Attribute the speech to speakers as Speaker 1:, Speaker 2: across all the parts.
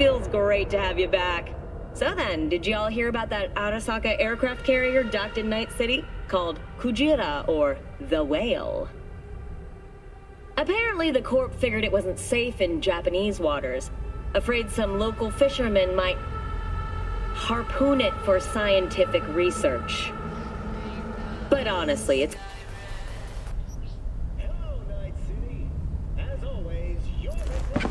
Speaker 1: feels great to have you back. So then, did you all hear about that Arasaka aircraft carrier docked in Night City? Called Kujira, or the Whale. Apparently the Corp figured it wasn't safe in Japanese waters. Afraid some local fishermen might harpoon it for scientific research. But honestly, it's...
Speaker 2: Hello, Night City. As always, your business is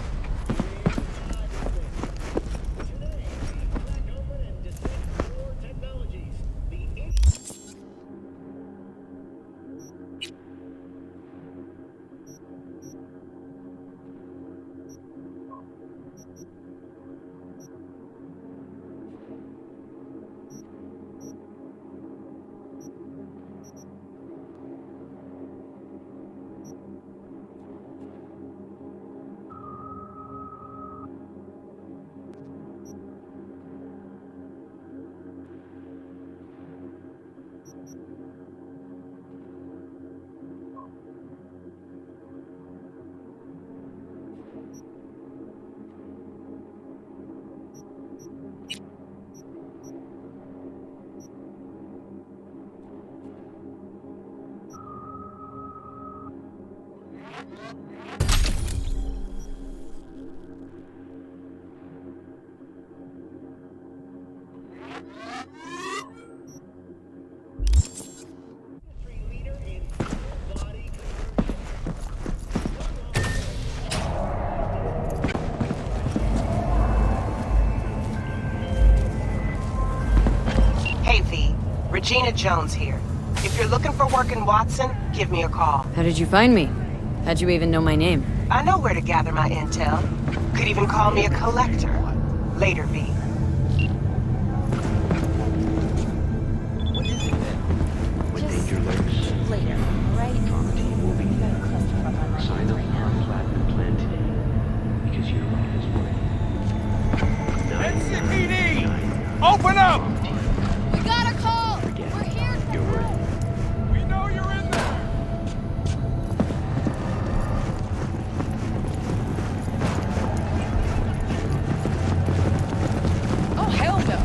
Speaker 2: today, we crack open and dissect core technologies.
Speaker 3: Regina Jones here. If you're looking for work in Watson, give me a call.
Speaker 4: How did you find me? How'd you even know my name?
Speaker 3: I know where to gather my intel. Could even call me a collector. Later, V.
Speaker 2: What is it then?
Speaker 5: When danger lurks,
Speaker 6: Later, right?
Speaker 5: Property will be sign up for our platinum plan today, because your life is worth it.
Speaker 2: NCPD! Open up!
Speaker 6: We got a call! We're here!
Speaker 5: You're worth it.
Speaker 2: We know you're in there!
Speaker 6: Oh, hell no!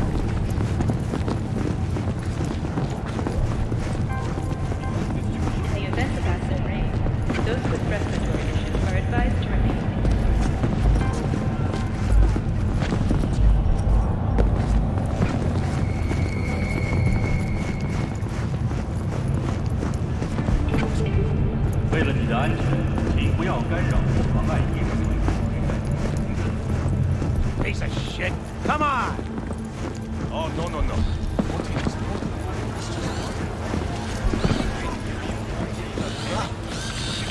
Speaker 7: In the event of acid rain, those with respiratory issues are advised to remain.
Speaker 2: Piece of shit! Come on! Oh, no, no, no.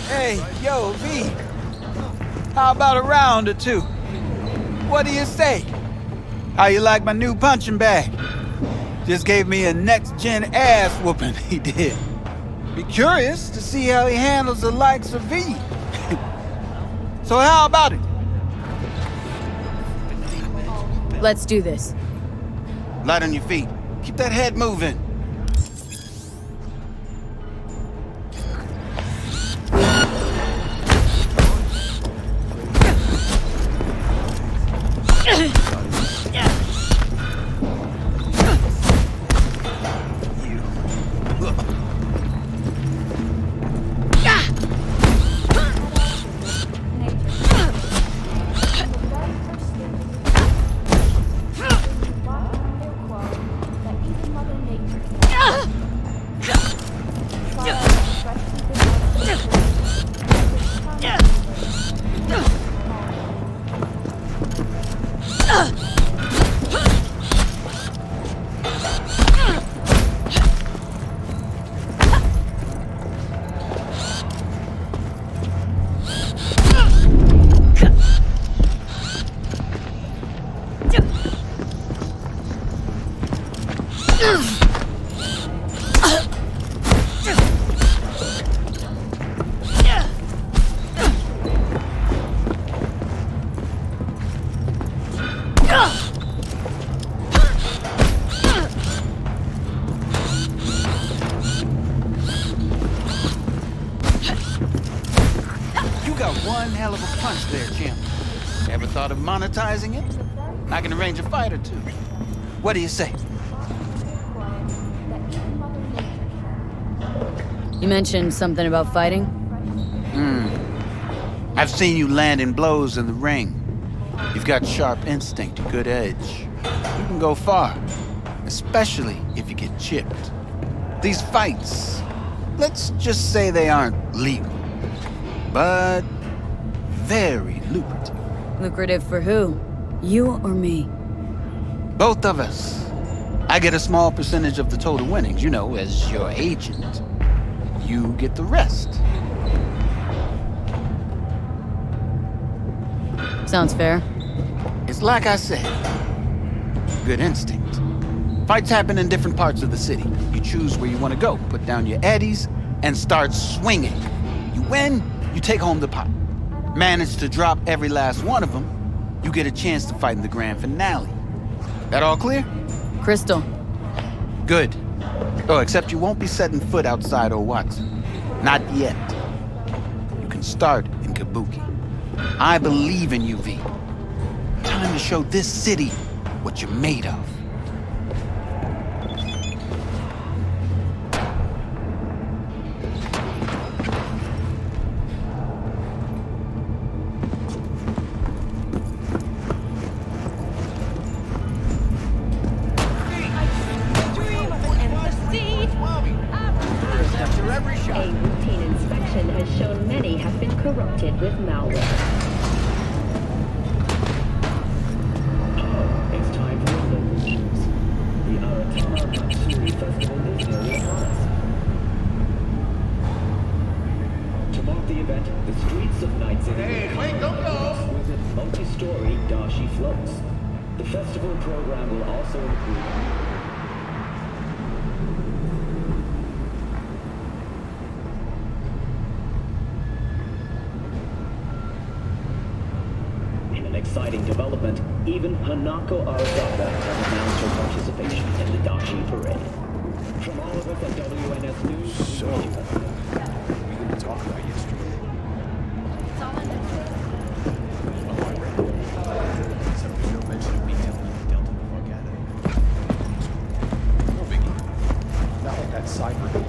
Speaker 8: Hey, yo, V. How about a round or two? What do you say? How you like my new punching bag? Just gave me a next-gen ass whooping, he did. Be curious to see how he handles the likes of V. So how about it?
Speaker 4: Let's do this.
Speaker 8: Light on your feet. Keep that head moving. You got one hell of a punch there, champ. Ever thought of monetizing it? I can arrange a fight or two. What do you say?
Speaker 4: You mentioned something about fighting?
Speaker 8: I've seen you landing blows in the ring. You've got sharp instinct, good edge. You can go far, especially if you get chipped. These fights, let's just say they aren't legal, but very lucrative.
Speaker 4: Lucrative for who? You or me?
Speaker 8: Both of us. I get a small percentage of the total winnings, you know, as your agent. You get the rest.
Speaker 4: Sounds fair.
Speaker 8: It's like I said, good instinct. Fights happen in different parts of the city. You choose where you want to go, put down your eddies, and start swinging. You win, you take home the pot. Manage to drop every last one of them, you get a chance to fight in the grand finale. That all clear?
Speaker 4: Crystal.
Speaker 8: Good. Oh, except you won't be setting foot outside old Watson. Not yet. You can start in Kabuki. I believe in you, V. Time to show this city what you're made of.
Speaker 1: A routine inspection has shown many have been corrupted with malware.
Speaker 9: It's time for local news. The Aratama Matsuri Festival is nearly upon us. To mark the event, the streets of Night City will come exquisite multi-story dashi floats. The festival program will also include exciting development, even Hanako Arasaka has announced her participation in the Dashi Parade. From all of us at WNS News,
Speaker 2: So, we didn't talk about yesterday. Except there's no mention of me telling you to Delta the fuck out of it. No biggie. Not like that CyberPunk.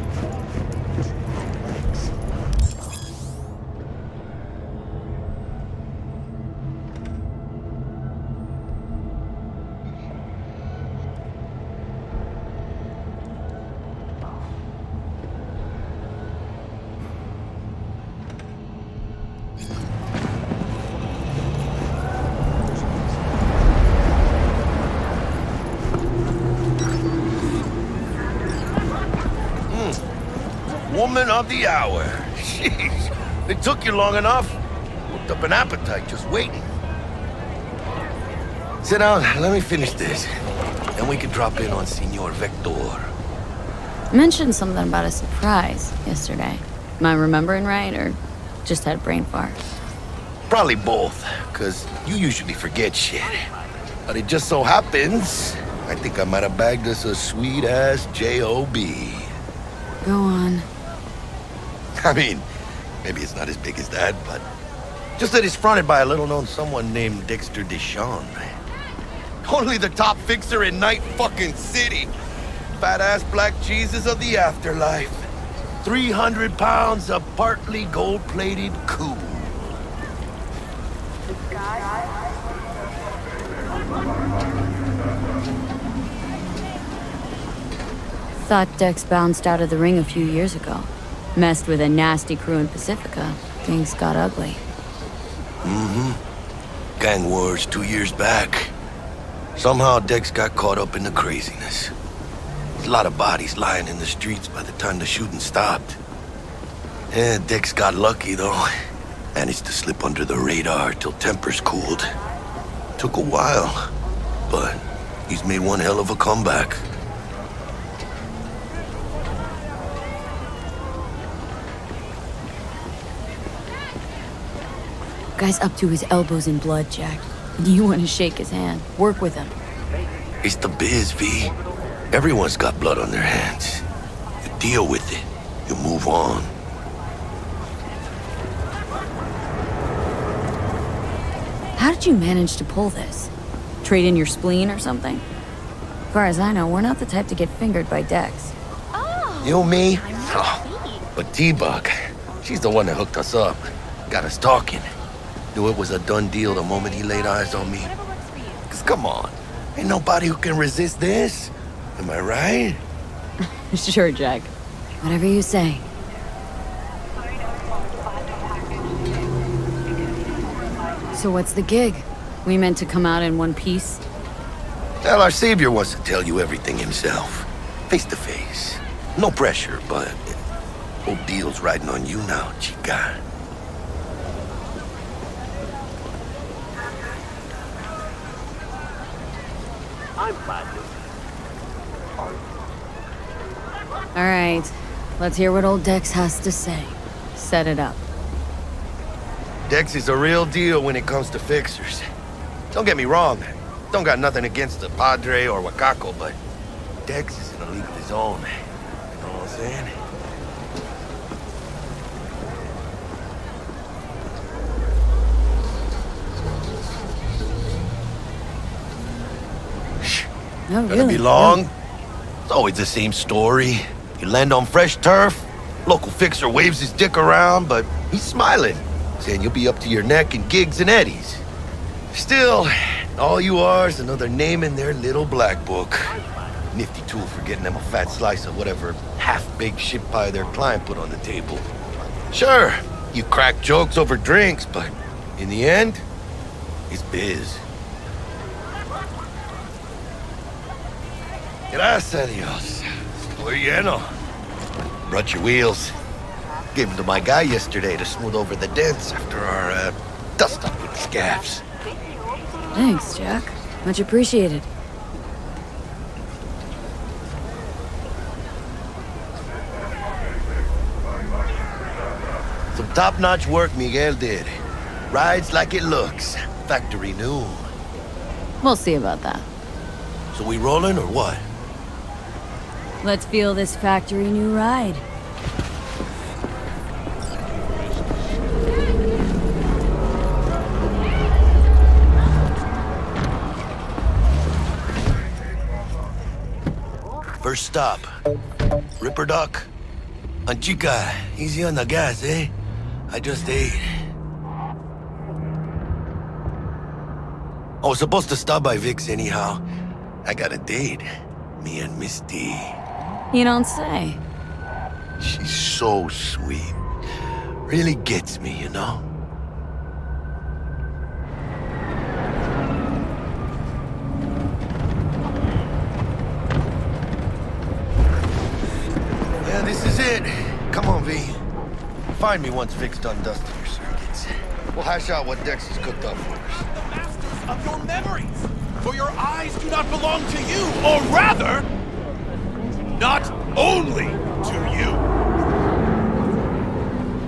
Speaker 10: Woman of the hour. Jeez, it took you long enough. Worked up an appetite just waiting. Sit down, let me finish this. Then we can drop in on Senor Vector.
Speaker 4: You mentioned something about a surprise yesterday. Am I remembering right, or just had a brain fart?
Speaker 10: Probably both, because you usually forget shit. But it just so happens, I think I might have bagged us a sweet-ass J.O.B.
Speaker 4: Go on.
Speaker 10: I mean, maybe it's not as big as that, but just that it's fronted by a little-known someone named Dexter Deshawn. Only the top fixer in Night fucking City. Fat-ass black Jesus of the afterlife. 300 pounds of partly gold-plated cool.
Speaker 4: Thought Dex bounced out of the ring a few years ago. Messed with a nasty crew in Pacifica. Things got ugly.
Speaker 10: Mm-hmm. Gang wars 2 years back. Somehow Dex got caught up in the craziness. There's a lot of bodies lying in the streets by the time the shooting stopped. Yeah, Dex got lucky though. Managed to slip under the radar till tempers cooled. Took a while, but he's made one hell of a comeback.
Speaker 4: Guy's up to his elbows in blood, Jack. You want to shake his hand. Work with him.
Speaker 10: It's the biz, V. Everyone's got blood on their hands. You deal with it. You move on.
Speaker 4: How did you manage to pull this? Trade in your spleen or something? As far as I know, we're not the type to get fingered by Dex.
Speaker 6: Oh!
Speaker 10: You, me?
Speaker 6: I'm not
Speaker 10: Oh, but T-Bug, she's the one that hooked us up. Got us talking. Knew it was a done deal the moment he laid eyes on me.
Speaker 6: Whatever works for you.
Speaker 10: 'Cause come on, ain't nobody who can resist this. Am I right?
Speaker 4: Sure, Jack. Whatever you say. So what's the gig? We meant to come out in one piece?
Speaker 10: Well, our savior wants to tell you everything himself. Face to face. No pressure, but whole deal's riding on you now, chica.
Speaker 4: All right. Let's hear what old Dex has to say. Set it up.
Speaker 10: Dex is a real deal when it comes to fixers. Don't get me wrong. Don't got nothing against the Padre or Wakako, but Dex is in a league of his own. You know what I'm saying?
Speaker 4: No,
Speaker 10: Gonna
Speaker 4: really.
Speaker 10: be long. It's always the same story. You land on fresh turf, local fixer waves his dick around, but he's smiling, saying you'll be up to your neck in gigs and eddies. Still, all you are is another name in their little black book. Nifty tool for getting them a fat slice of whatever half-baked shit pie their client put on the table. Sure, you crack jokes over drinks, but in the end, it's biz. Gracias a Dios. Estoy lleno. Brought your wheels. Gave them to my guy yesterday to smooth over the dents after our dust-up with the scabs.
Speaker 4: Thanks, Jack. Much appreciated.
Speaker 10: Some top-notch work Miguel did. Rides like it looks. Factory new.
Speaker 4: We'll see about that.
Speaker 10: So we rolling or what?
Speaker 4: Let's feel this factory new ride.
Speaker 10: First stop. Ripper Duck. And chica, easy on the gas, eh? I just ate. I was supposed to stop by Vic's anyhow. I got a date. Me and Misty.
Speaker 4: You don't say.
Speaker 10: She's so sweet. Really gets me, you know? Yeah, this is it. Come on, V. Find me once Vic's done dusting your circuits. We'll hash out what Dex has cooked up for us.
Speaker 2: The masters of your memories, for your eyes do not belong to you, or rather, not only to you.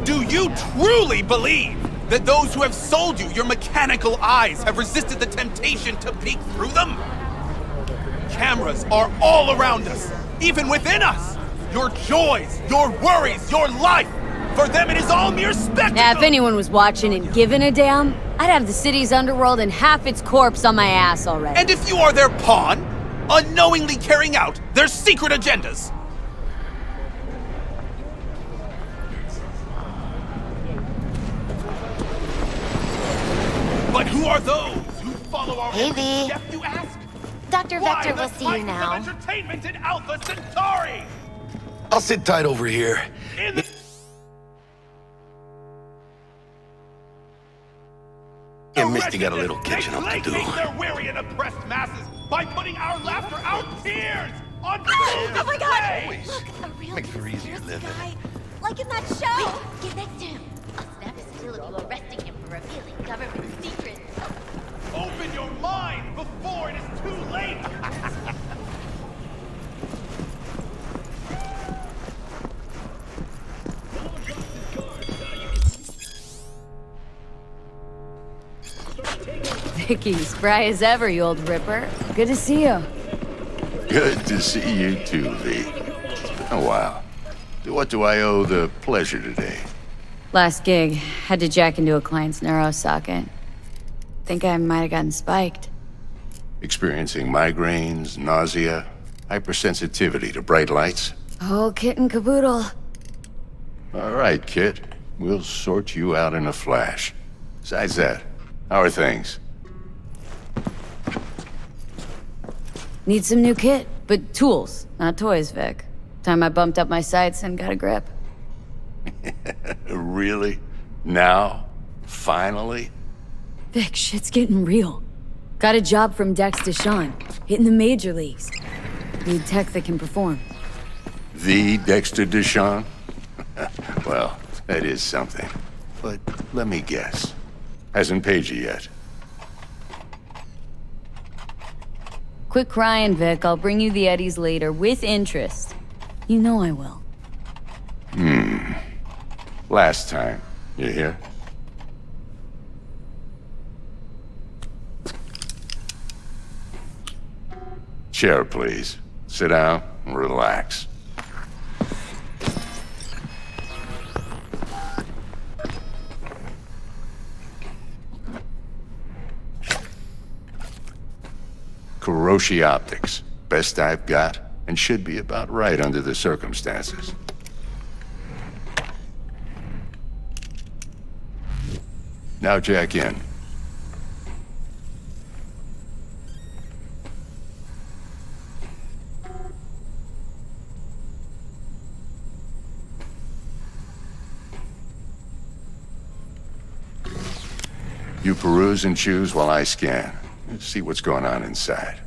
Speaker 2: Do you truly believe that those who have sold you your mechanical eyes have resisted the temptation to peek through them? Cameras are all around us, even within us. Your joys, your worries, your life. For them, it is all mere spectacle.
Speaker 4: Now, if anyone was watching and giving a damn, I'd have the city's underworld and half its corpse on my ass already.
Speaker 2: And if you are their pawn, unknowingly carrying out their secret agendas. But who are those who follow our
Speaker 11: Hey, V.
Speaker 2: step, you ask?
Speaker 11: Dr.
Speaker 2: Why
Speaker 11: Vector
Speaker 2: the
Speaker 11: will see
Speaker 2: fight
Speaker 11: you now.
Speaker 2: of entertainment in Alpha Centauri?
Speaker 10: I'll sit tight over here.
Speaker 2: In the
Speaker 10: And Misty got a little catching up to do.
Speaker 2: Make their weary and oppressed masses by putting our laughter, our tears on
Speaker 11: Oh my God!
Speaker 10: Always.
Speaker 11: Look, a real
Speaker 10: Makes for easier
Speaker 11: conspiracy
Speaker 10: living.
Speaker 11: guy. Like in that show! Get next to him. I'll snap his still of you arresting him for revealing government secrets.
Speaker 2: Open your mind before it is too late!
Speaker 4: Vicky, spry as ever, you old ripper. Good to see you.
Speaker 12: Good to see you too, V. It's been a while. To what do I owe the pleasure today?
Speaker 4: Last gig, had to jack into a client's neuro socket. Think I might have gotten spiked.
Speaker 12: Experiencing migraines, nausea, hypersensitivity to bright lights?
Speaker 4: Oh, kit and caboodle.
Speaker 12: All right, kid. We'll sort you out in a flash. Besides that, how are things?
Speaker 4: Need some new kit, but tools, not toys, Vic. Time I bumped up my sights and got a grip.
Speaker 12: Really? Now? Finally?
Speaker 4: Vic, shit's getting real. Got a job from Dex to Sean, hitting the major leagues. Need tech that can perform.
Speaker 12: The Dexter Deshawn? Well, that is something. But let me guess. Hasn't paid you yet.
Speaker 4: Quit crying, Vic. I'll bring you the Eddies later, with interest. You know I will.
Speaker 12: Last time. You hear? Chair, please. Sit down and relax. Kuroshi Optics. Best I've got, and should be about right under the circumstances. Now jack in. You peruse and choose while I scan. Let's see what's going on inside.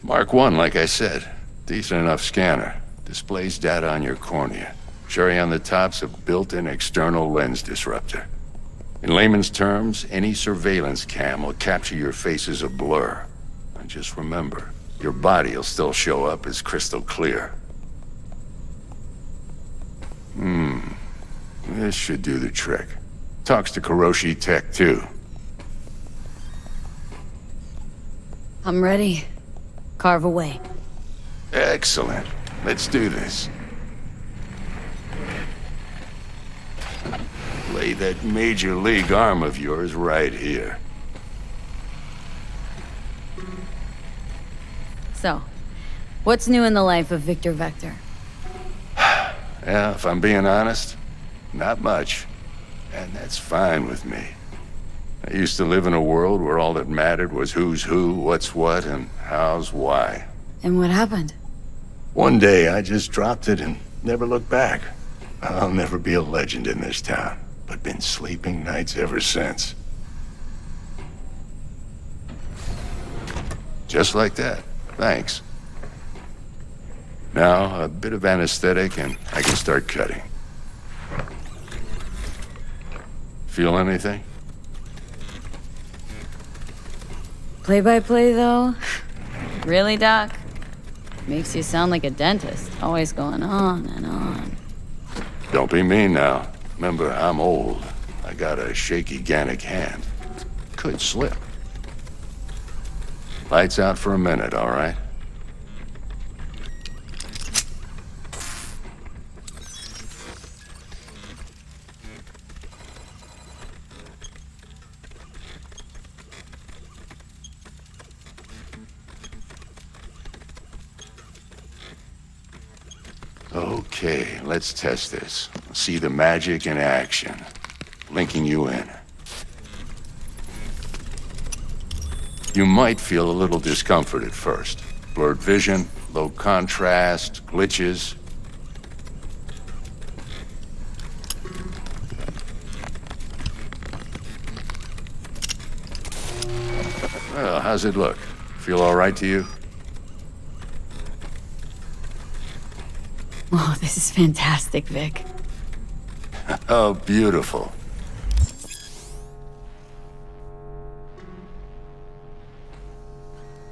Speaker 12: Mark 1, like I said. Decent enough scanner. Displays data on your cornea. Cherry on the top's a built-in external lens disruptor. In layman's terms, any surveillance cam will capture your face as a blur. And just remember, your body will still show up as crystal clear. This should do the trick. Talks to Kuroshi Tech, too.
Speaker 4: I'm ready. Carve away.
Speaker 12: Excellent. Let's do this. Lay that major league arm of yours right here.
Speaker 4: So, what's new in the life of Victor Vector?
Speaker 12: Yeah, if I'm being honest, not much. And that's fine with me. I used to live in a world where all that mattered was who's who, what's what, and how's why.
Speaker 4: And what happened?
Speaker 12: One day, I just dropped it and never looked back. I'll never be a legend in this town, but been sleeping nights ever since. Just like that. Thanks. Now, a bit of anesthetic and I can start cutting. Feel anything?
Speaker 4: Play-by-play, though? Really, Doc? Makes you sound like a dentist, always going on and on.
Speaker 12: Don't be mean now. Remember, I'm old. I got a shaky Gannic hand. Could slip. Lights out for a minute, all right? Okay, let's test this. See the magic in action. Linking you in. You might feel a little discomfort at first. Blurred vision, low contrast, glitches. Well, how's it look? Feel all right to you?
Speaker 4: Oh, this is fantastic, Vic.
Speaker 12: Oh, beautiful.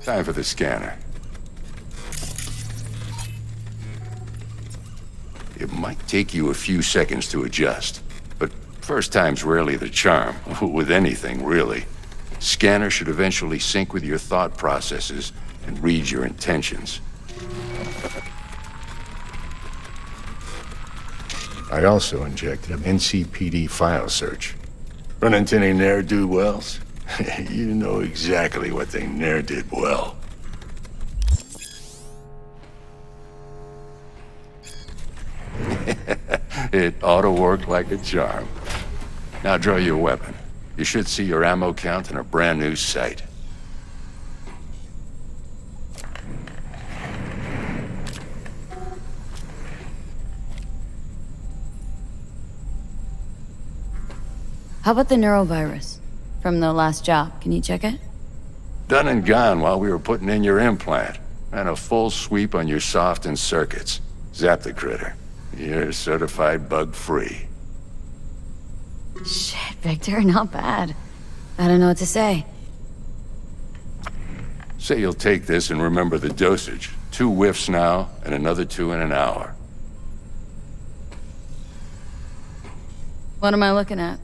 Speaker 12: Time for the scanner. It might take you a few seconds to adjust, but first time's rarely the charm, with anything, really. Scanner should eventually sync with your thought processes and read your intentions. I also injected an NCPD file search. Run into any ne'er-do-wells? You know exactly what they ne'er did well. It ought to work like a charm. Now draw your weapon. You should see your ammo count in a brand new sight.
Speaker 4: How about the neurovirus? From the last job, can you check it?
Speaker 12: Done and gone while we were putting in your implant. And a full sweep on your soft and circuits. Zap the critter. You're certified bug-free.
Speaker 4: Shit, Victor, not bad. I don't know what to say.
Speaker 12: Say you'll take this and remember the dosage. 2 whiffs now, and another 2 in an hour.
Speaker 4: What am I looking at?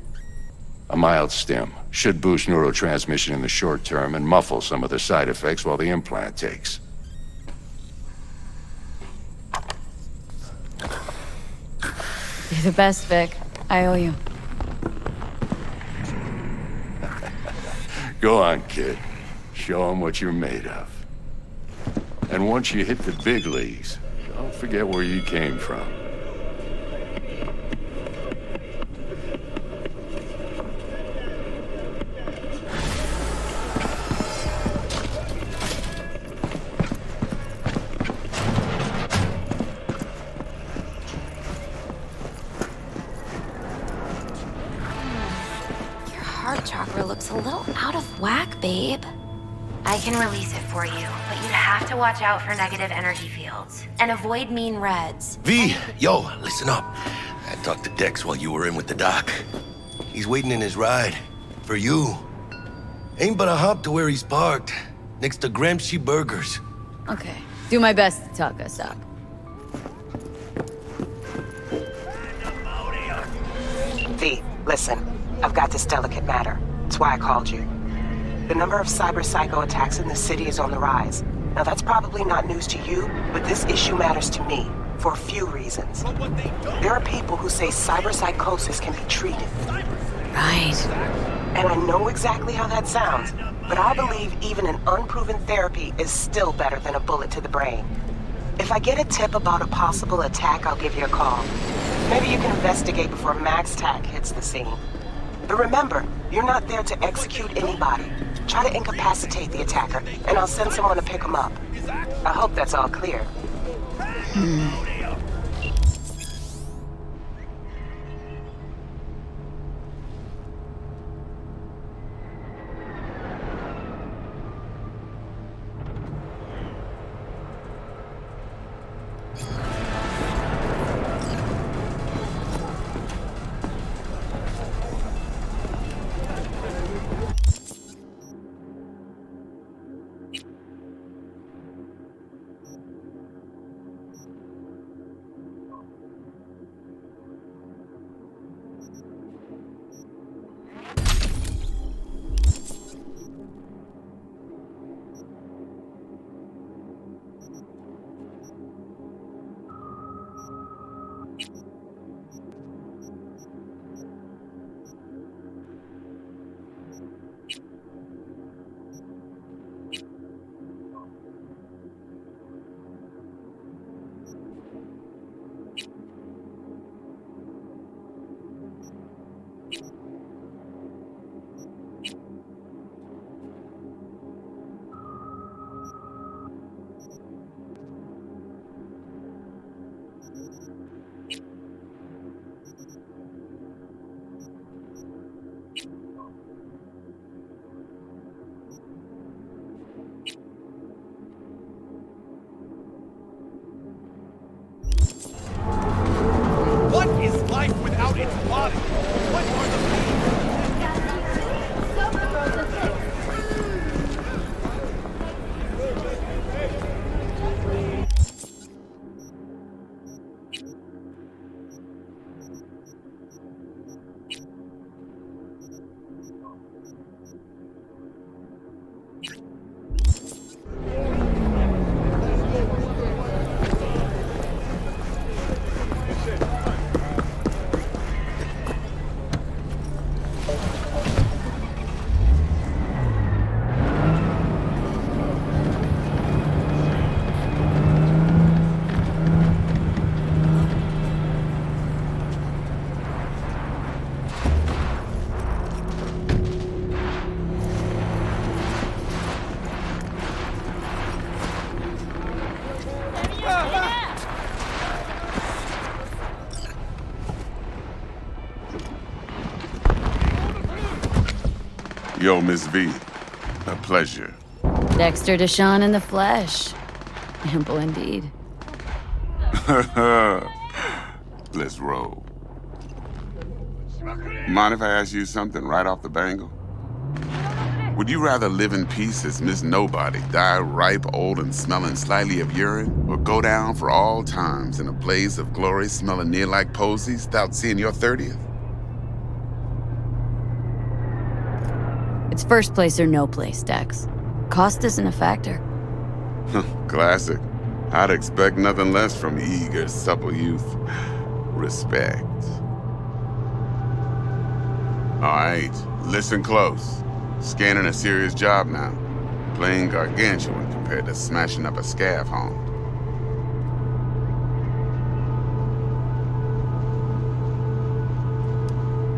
Speaker 12: A mild stim. Should boost neurotransmission in the short term and muffle some of the side effects while the implant takes.
Speaker 4: You're the best, Vic. I owe you.
Speaker 12: Go on, kid. Show 'em what you're made of. And once you hit the big leagues, don't forget where you came from.
Speaker 11: Heart chakra looks a little out of whack, babe. I can release it for you, but you'd have to watch out for negative energy fields and avoid mean reds.
Speaker 10: V, yo, listen up. I talked to Dex while you were in with the doc. He's waiting in his ride. For you. Ain't but a hop to where he's parked. Next to Gramsci Burgers.
Speaker 4: Okay. Do my best to talk us up.
Speaker 3: V, listen. I've got this delicate matter. That's why I called you. The number of cyber psycho attacks in the city is on the rise. Now that's probably not news to you, but this issue matters to me for a few reasons. There are people who say cyber psychosis can be treated.
Speaker 4: Right.
Speaker 3: And I know exactly how that sounds, but I believe even an unproven therapy is still better than a bullet to the brain. If I get a tip about a possible attack, I'll give you a call. Maybe you can investigate before Max Tack hits the scene. But remember, you're not there to execute anybody. Try to incapacitate the attacker, and I'll send someone to pick him up. I hope that's all clear.
Speaker 13: Yo, Miss V. A pleasure.
Speaker 4: Dexter Deshawn in the flesh. Ample indeed.
Speaker 13: Let's roll. Mind if I ask you something right off the bangle? Would you rather live in peace as Miss Nobody, die ripe, old, and smelling slightly of urine, or go down for all times in a blaze of glory smelling near like posies without seeing your 30th?
Speaker 4: It's first place or no place, Dex. Cost isn't a factor.
Speaker 13: Classic. I'd expect nothing less from eager, supple youth. Respect. All right, listen close. Scanning a serious job now. Playing gargantuan compared to smashing up a scav home.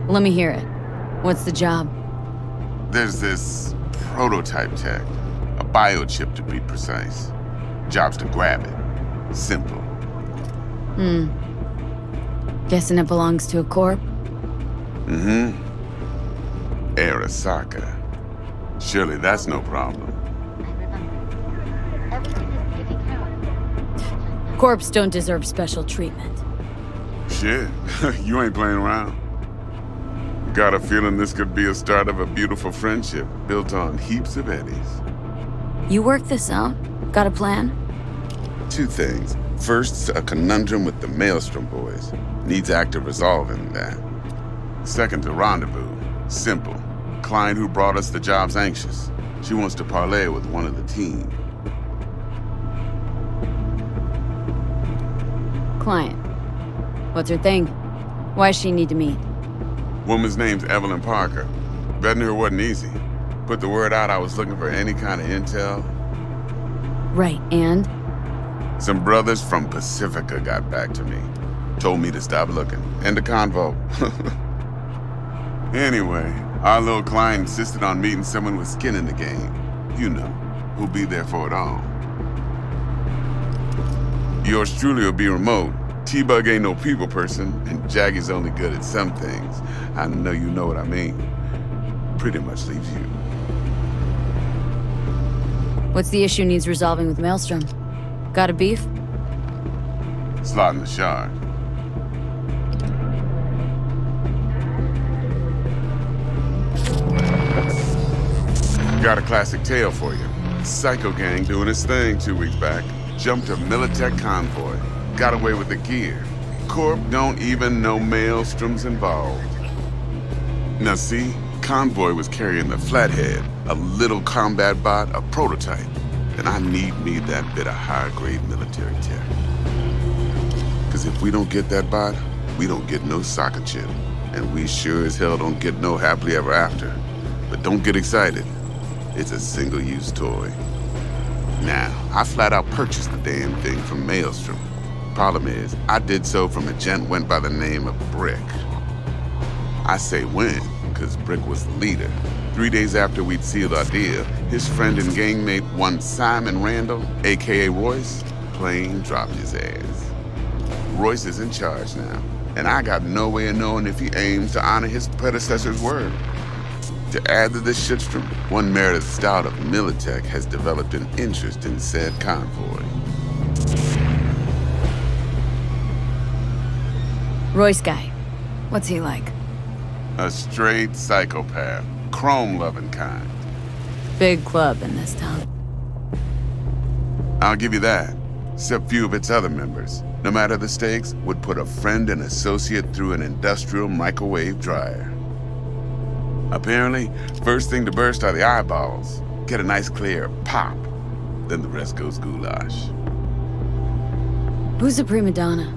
Speaker 4: Let me hear it. What's the job?
Speaker 13: There's this prototype tech. A biochip to be precise. Job's to grab it. Simple.
Speaker 4: Guessing it belongs to a corp?
Speaker 13: Mm-hmm. Arasaka. Surely that's no problem.
Speaker 4: Corps don't deserve special treatment.
Speaker 13: Shit, you ain't playing around. Got a feeling this could be a start of a beautiful friendship built on heaps of eddies.
Speaker 4: You work this out? Got a plan?
Speaker 13: Two things. First, a conundrum with the Maelstrom boys. Needs active resolving that. Second, a rendezvous. Simple. Client who brought us the job's anxious. She wants to parlay with one of the team.
Speaker 4: Client. What's her thing? Why does she need to meet?
Speaker 13: Woman's name's Evelyn Parker. Betting her wasn't easy. Put the word out I was looking for any kind of intel.
Speaker 4: Right, and?
Speaker 13: Some brothers from Pacifica got back to me. Told me to stop looking. End the convo. Anyway, our little client insisted on meeting someone with skin in the game. You know, who'll be there for it all. Yours truly will be remote. T-Bug ain't no people person, and Jaggy's only good at some things. I know you know what I mean. Pretty much leaves you.
Speaker 4: What's the issue needs resolving with Maelstrom? Got a beef?
Speaker 13: Slotting the shard. Got a classic tale for you. Psycho gang doing its thing 2 weeks back. Jumped a Militech convoy. Got away with the gear. Corp don't even know Maelstrom's involved. Now see, convoy was carrying the Flathead, a little combat bot, a prototype. And I need me that bit of high-grade military tech. Cause if we don't get that bot, we don't get no soccer chip. And we sure as hell don't get no happily ever after. But don't get excited. It's a single-use toy. Now, I flat out purchased the damn thing from Maelstrom. Problem is, I did so from a gent went by the name of Brick. I say when, because Brick was the leader. 3 days after we'd sealed our deal, his friend and gangmate, one Simon Randall, aka Royce, plain dropped his ass. Royce is in charge now, and I got no way of knowing if he aims to honor his predecessor's word. To add to this shitstorm, one Meredith Stout of Militech has developed an interest in said convoy.
Speaker 4: Royce guy. What's he like?
Speaker 13: A straight psychopath. Chrome-loving kind.
Speaker 4: Big club in this town.
Speaker 13: I'll give you that. Except few of its other members, no matter the stakes, would put a friend and associate through an industrial microwave dryer. Apparently, first thing to burst are the eyeballs. Get a nice clear pop. Then the rest goes goulash.
Speaker 4: Who's the prima donna?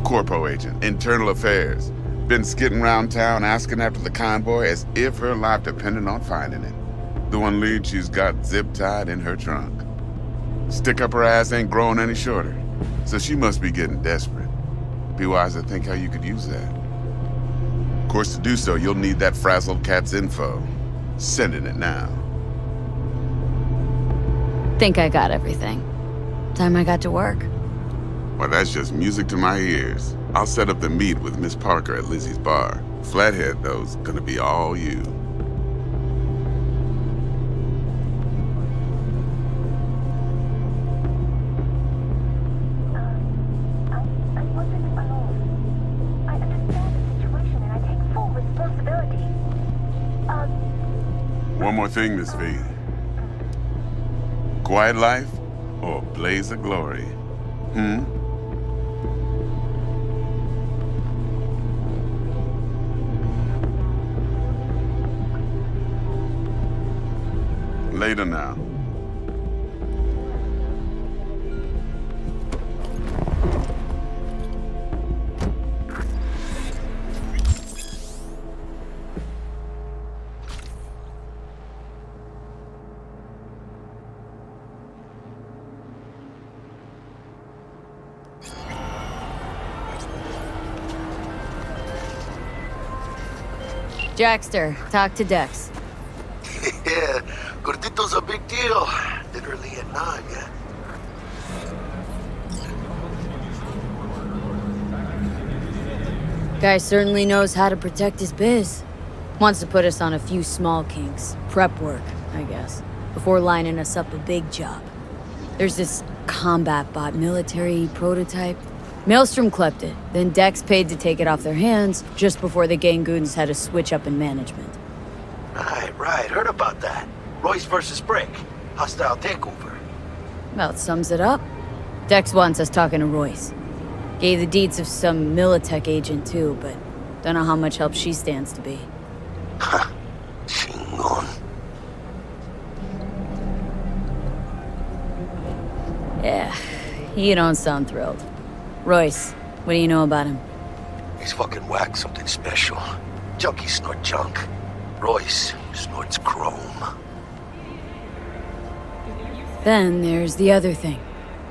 Speaker 13: Corpo agent, internal affairs. Been skidding around town asking after the convoy as if her life depended on finding it. The one lead she's got zip-tied in her trunk. Stick up her ass ain't growing any shorter, so she must be getting desperate. Be wise to think how you could use that. Of course, to do so, you'll need that frazzled cat's info. Sending it now.
Speaker 4: Think I got everything. Time I got to work.
Speaker 13: Well, that's just music to my ears. I'll set up the meet with Miss Parker at Lizzie's bar. Flathead, though's gonna be all you. more thing, Miss V. Quiet life or blaze of glory? Hmm? Later now.
Speaker 4: Jackster, talk to Dex.
Speaker 10: Yeah, Gordito's a big deal. Literally at 9, yeah?
Speaker 4: Guy certainly knows how to protect his biz. Wants to put us on a few small kinks. Prep work, I guess. Before lining us up a big job. There's this combat bot military prototype. Maelstrom clept it, then Dex paid to take it off their hands just before the Gangoons had a switch up in management.
Speaker 10: Right. Heard about that. Royce versus Brick. Hostile takeover.
Speaker 4: About sums it up. Dex wants us talking to Royce. Gave the deeds of some Militech agent too, but don't know how much help she stands to be.
Speaker 10: Ha. Chingon.
Speaker 4: Yeah, you don't sound thrilled. Royce, what do you know about him?
Speaker 10: He's fucking whack, something special. Junkies snort junk. Royce snorts chrome.
Speaker 4: Then there's the other thing.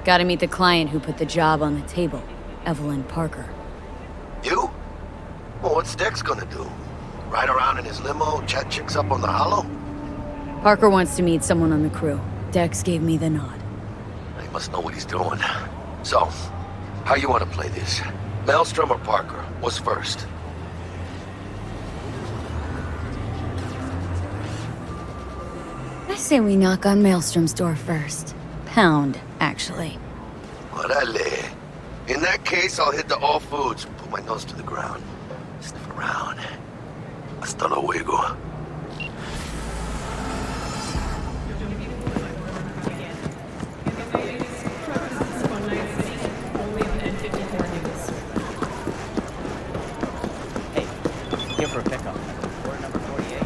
Speaker 4: Gotta meet the client who put the job on the table, Evelyn Parker.
Speaker 10: You? Well, what's Dex gonna do? Ride around in his limo, chat chicks up on the hollow?
Speaker 4: Parker wants to meet someone on the crew. Dex gave me the nod.
Speaker 10: He must know what he's doing. So, how you want to play this? Maelstrom or Parker? What's first?
Speaker 4: I say we knock on Maelstrom's door first. Pound, actually.
Speaker 10: Orale. In that case, I'll hit the all foods and put my nose to the ground. Sniff around. Hasta luego.
Speaker 14: Here for a pickup. Order number 48.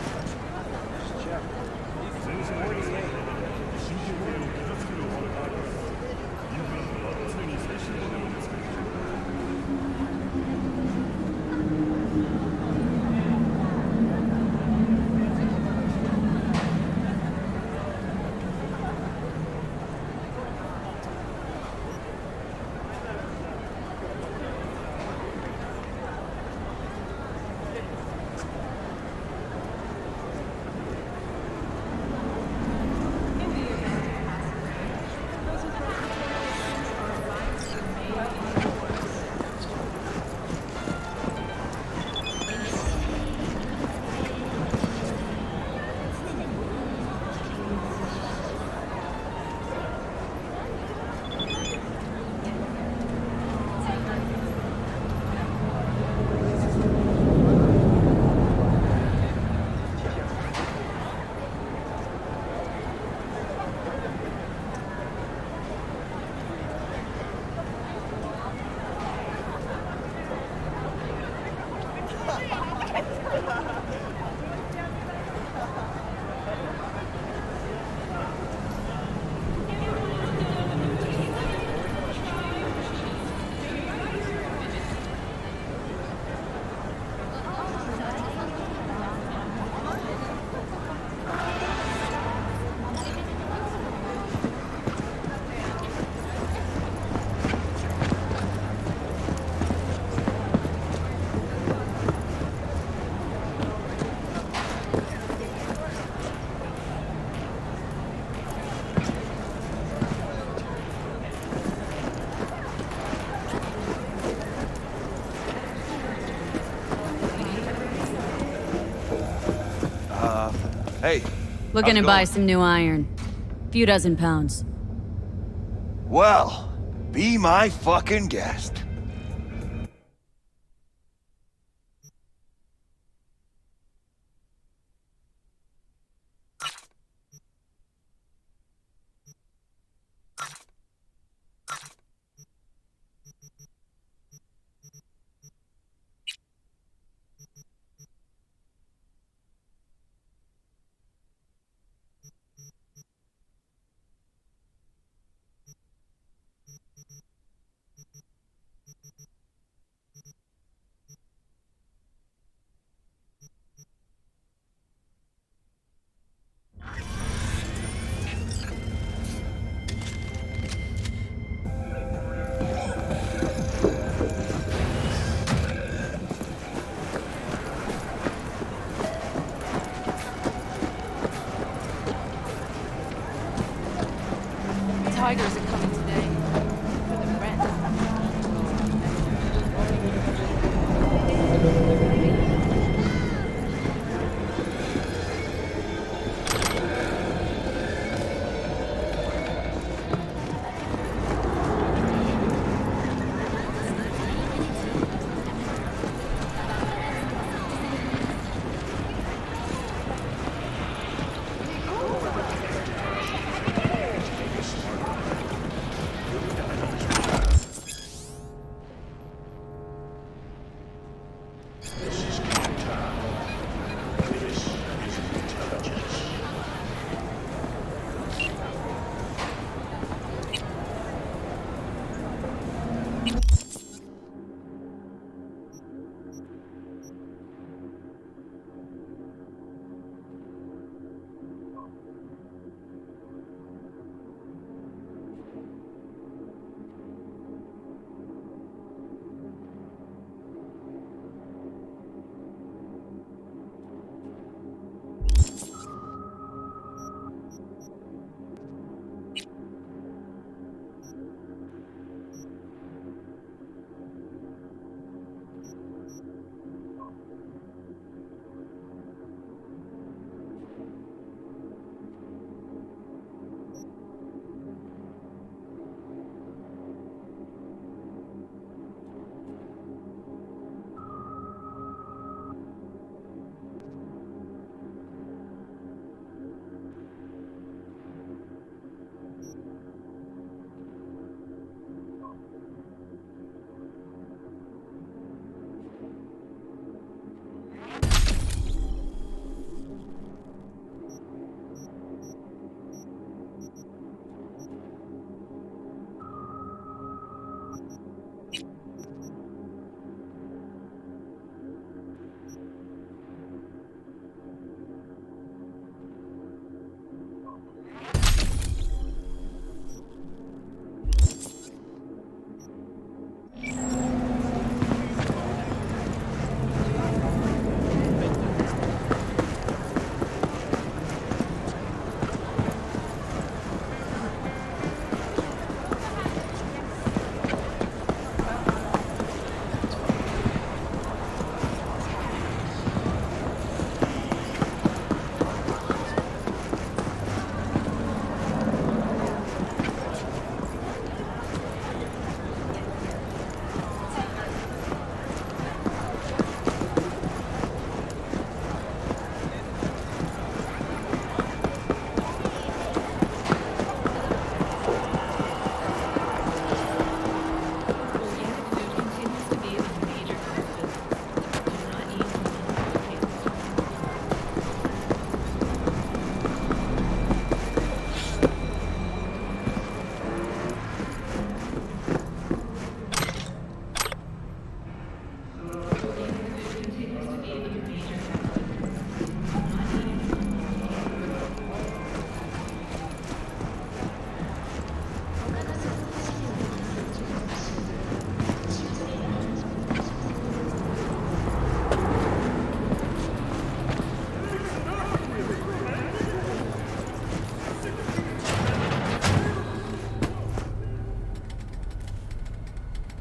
Speaker 8: Hey.
Speaker 4: Looking to buy some new iron. Few dozen pounds.
Speaker 10: Well, be my fucking guest.
Speaker 6: tigers are coming today. For the rent.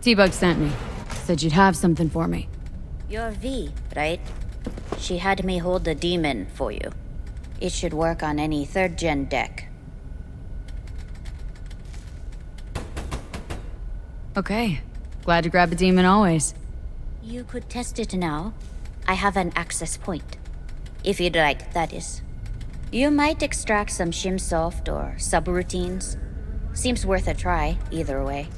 Speaker 4: T-Bug sent me. Said you'd have something for me.
Speaker 15: You're V, right? She had me hold the demon for you. It should work on any third-gen deck.
Speaker 4: Okay. Glad to grab a demon always.
Speaker 15: You could test it now. I have an access point. If you'd like, that is. You might extract some shimsoft or subroutines. Seems worth a try, either way.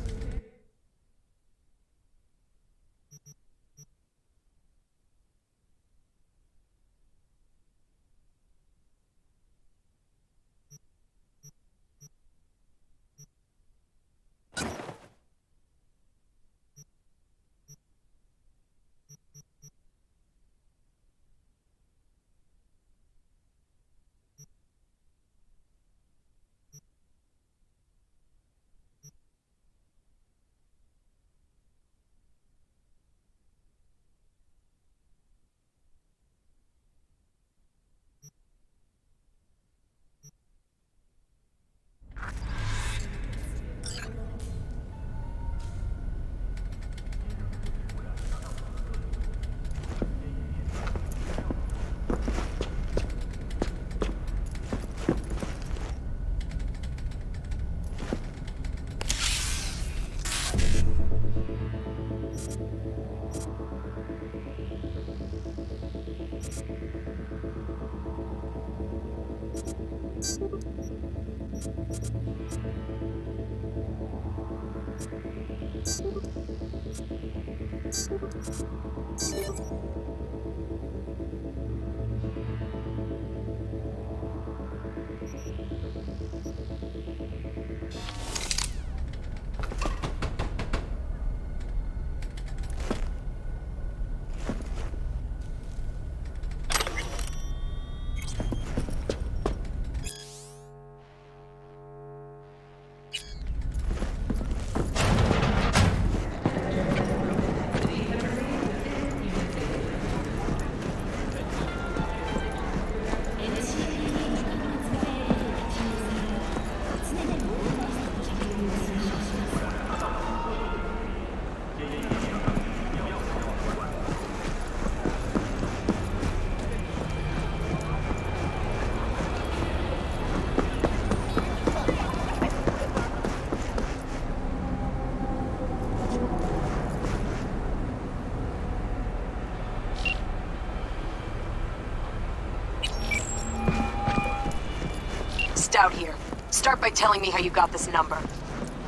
Speaker 16: Out here. Start by telling me how you got this number.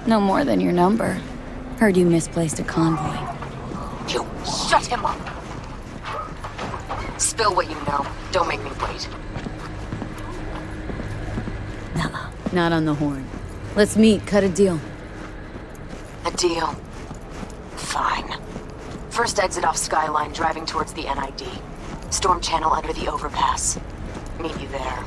Speaker 4: No more than your number. Heard you misplaced a convoy.
Speaker 16: You shut him up! Spill what you know. Don't make me wait.
Speaker 4: Nuh-uh. Not on the horn. Let's meet, cut a deal.
Speaker 16: A deal? Fine. First exit off Skyline, driving towards the NID. Storm channel under the overpass. Meet you there.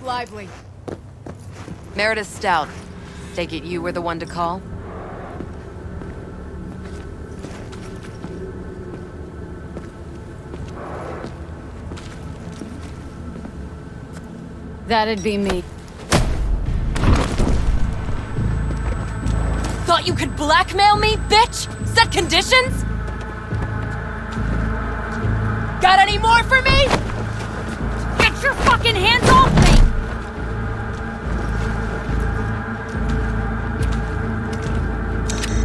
Speaker 17: Lively. Meredith Stout. Take it you were the one to call?
Speaker 4: That'd be me.
Speaker 17: Thought you could blackmail me, bitch? Set conditions? Got any more for me? Get your fucking hands off me!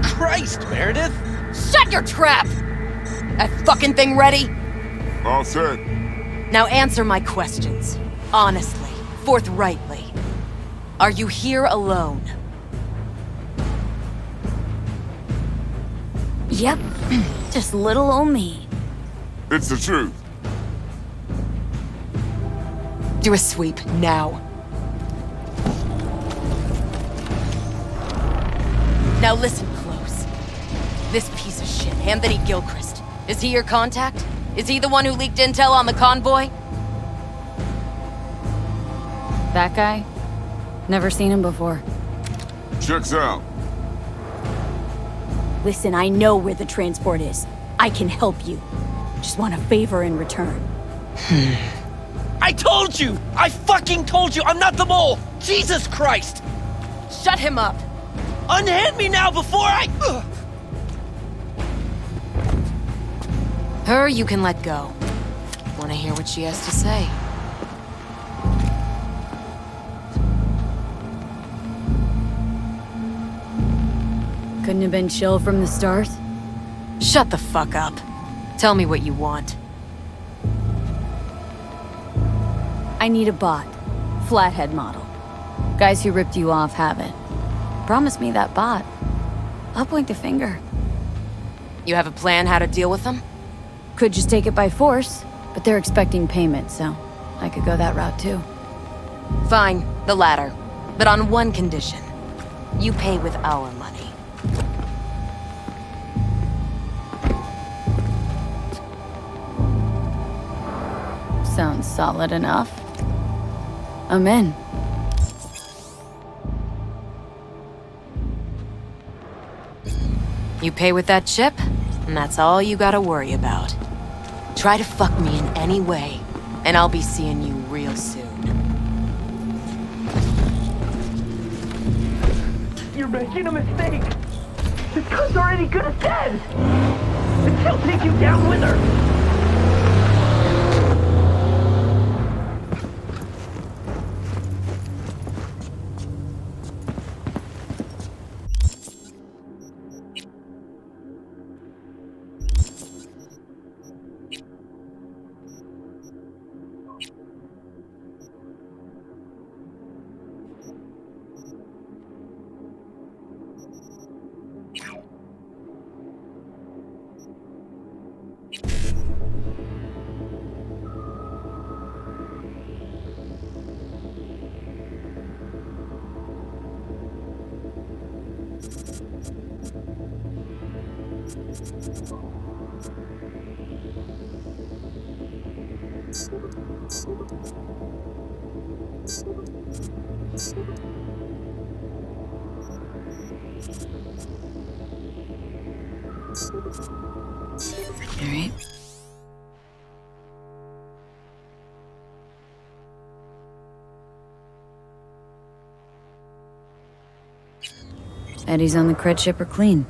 Speaker 2: Christ, Meredith!
Speaker 17: Shut your trap! That fucking thing ready?
Speaker 13: All set.
Speaker 17: Now answer my questions. Honestly, forthrightly. Are you here alone?
Speaker 4: Yep, just little old me.
Speaker 13: It's the truth.
Speaker 17: Do a sweep, now. Now listen close. This piece of shit, Anthony Gilchrist. Is he your contact? Is he the one who leaked intel on the convoy?
Speaker 4: That guy? Never seen him before.
Speaker 13: Checks out.
Speaker 4: Listen, I know where the transport is. I can help you. Just want a favor in return.
Speaker 18: I told you! I fucking told you! I'm not the mole! Jesus Christ!
Speaker 17: Shut him up!
Speaker 18: Unhand me now before I...
Speaker 17: Her you can let go. Wanna hear what she has to say?
Speaker 4: Couldn't have been chill from the start?
Speaker 17: Shut the fuck up. Tell me what you want.
Speaker 4: I need a bot. Flathead model. Guys who ripped you off have it. Promise me that bot. I'll point the finger.
Speaker 17: You have a plan how to deal with them?
Speaker 4: Could just take it by force, but they're expecting payment, so I could go that route too.
Speaker 17: Fine, the latter. But on one condition. You pay with our money.
Speaker 4: Sounds solid enough. I'm in.
Speaker 17: You pay with that chip, and that's all you gotta worry about. Try to fuck me in any way, and I'll be seeing you real soon.
Speaker 18: You're making a mistake! This cunt's already good as dead! And she'll take you down with her!
Speaker 4: All right. Eddie's on the cred ship are clean.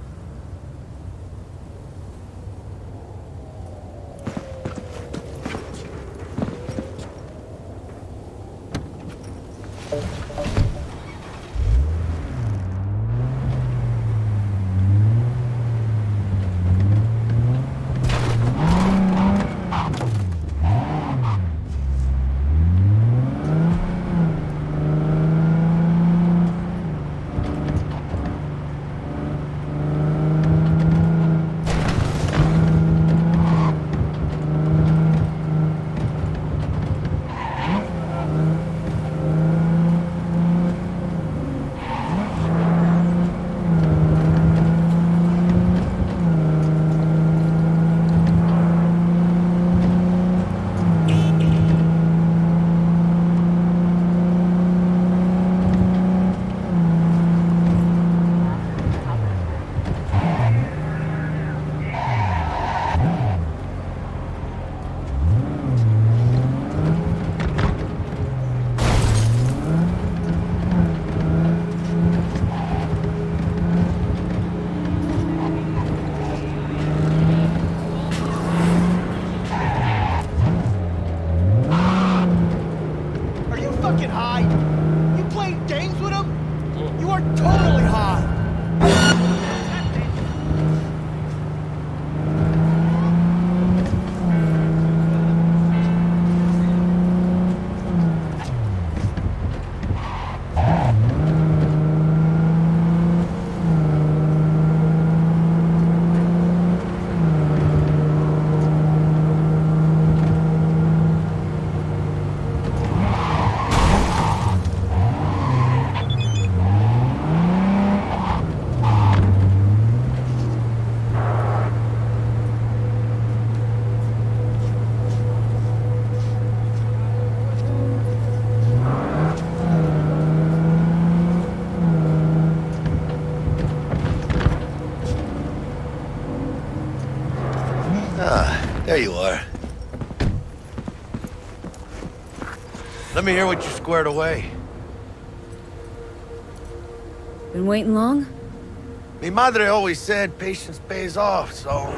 Speaker 10: Ah, there you are. Let me hear what you squared away.
Speaker 4: Been waiting long?
Speaker 10: Mi madre always said patience pays off, so...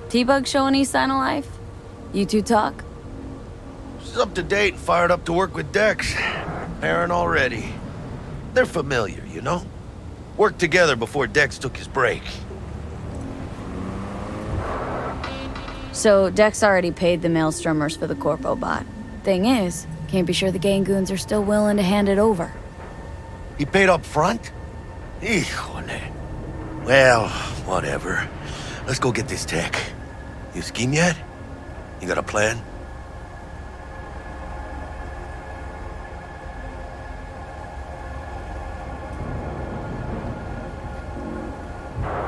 Speaker 4: T-Bug show any sign of life? You two talk?
Speaker 10: She's up to date and fired up to work with Dex. Pairing already. They're familiar, you know? Worked together before Dex took his break.
Speaker 4: So, Dex already paid the Maelstromers for the Corpo bot. Thing is, can't be sure the Gangoons are still willing to hand it over.
Speaker 10: He paid up front? Híjole. Well, whatever. Let's go get this tech. You scheme yet? You got a plan?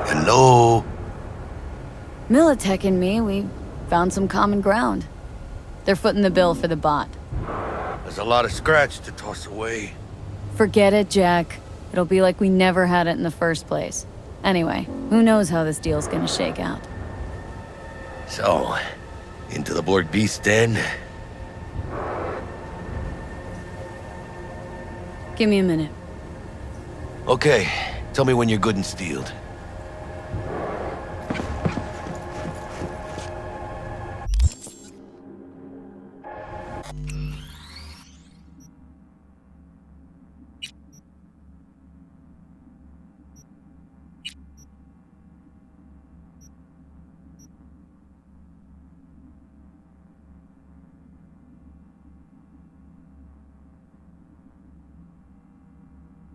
Speaker 10: Hello?
Speaker 4: Militech and me, we found some common ground. They're footing the bill for the bot.
Speaker 10: There's a lot of scratch to toss away.
Speaker 4: Forget it, Jack. It'll be like we never had it in the first place. Anyway, who knows how this deal's gonna shake out.
Speaker 10: So, into the Borg Beast Den?
Speaker 4: Give me a minute.
Speaker 10: Okay, tell me when you're good and steeled.